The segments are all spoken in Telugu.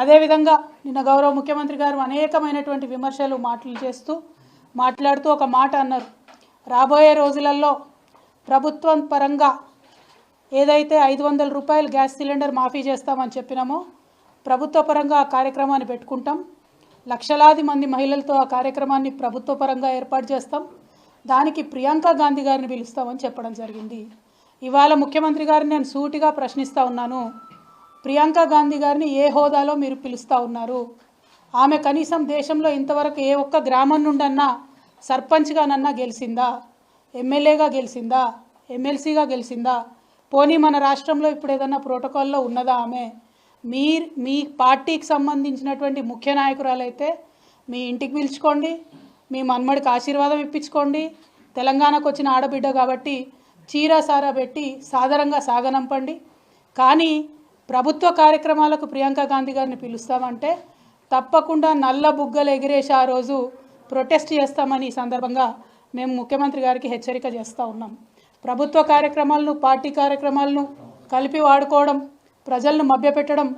అదేవిధంగా నిన్న గౌరవ ముఖ్యమంత్రి గారు అనేకమైనటువంటి విమర్శలు మాట్లాడుతూ ఒక మాట అన్నారు. రాబోయే రోజులలో ప్రభుత్వం పరంగా ఏదైతే 500 రూపాయలు గ్యాస్ సిలిండర్ మాఫీ చేస్తామని చెప్పినామో ప్రభుత్వ పరంగా ఆ కార్యక్రమాన్ని పెట్టుకుంటాం. లక్షలాది మంది మహిళలతో ఆ కార్యక్రమాన్ని ప్రభుత్వ పరంగా ఏర్పాటు చేస్తాం. దానికి ప్రియాంక గాంధీ గారిని పిలుస్తామని చెప్పడం జరిగింది. ఇవాళ ముఖ్యమంత్రి గారిని నేను సూటిగా ప్రశ్నిస్తూ ఉన్నాను. ప్రియాంక గాంధీ గారిని ఏ హోదాలో మీరు పిలుస్తూ ఉన్నారు? ఆమె కనీసం దేశంలో ఇంతవరకు ఏ ఒక్క గ్రామం నుండన్నా సర్పంచ్గానన్నా గెలిచిందా? ఎమ్మెల్యేగా గెలిచిందా? ఎమ్మెల్సీగా గెలిచిందా? పోనీ మన రాష్ట్రంలో ఇప్పుడు ఏదన్నా ప్రోటోకాల్లో ఉన్నదా ఆమె? మీ పార్టీకి సంబంధించినటువంటి ముఖ్య నాయకురాలైతే మీ ఇంటికి పిలుచుకోండి, మీ మన్మడికి ఆశీర్వాదం ఇప్పించుకోండి. తెలంగాణకు వచ్చిన ఆడబిడ్డ కాబట్టి చీరా సారా పెట్టి సాదరంగా సాగనంపండి. కానీ ప్రభుత్వ కార్యక్రమాలకు ప్రియాంక గాంధీ గారిని పిలుస్తామంటే తప్పకుండా నల్ల బుగ్గలు ఎగిరేసి ఆ రోజు ప్రొటెస్ట్ చేస్తామని ఈ సందర్భంగా మేము ముఖ్యమంత్రి గారికి హెచ్చరిక చేస్తూ ఉన్నాం. ప్రభుత్వ కార్యక్రమాలను పార్టీ కార్యక్రమాలను కలిపి వాడుకోవడం, ప్రజలను మభ్యపెట్టడం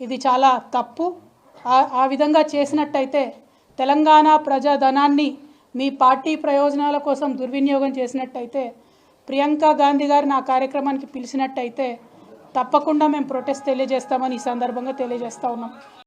ఇది చాలా తప్పు. ఆ విధంగా చేసినట్టయితే తెలంగాణ ప్రజాధనాన్ని మీ పార్టీ ప్రయోజనాల కోసం దుర్వినియోగం చేసినట్టయితే ప్రియాంక గాంధీ గారిని ఆ కార్యక్రమానికి పిలిచినట్టయితే తప్పకుండా మేము ప్రొటెస్ట్ తెలియజేస్తామని ఈ సందర్భంగా తెలియజేస్తూ ఉన్నాం.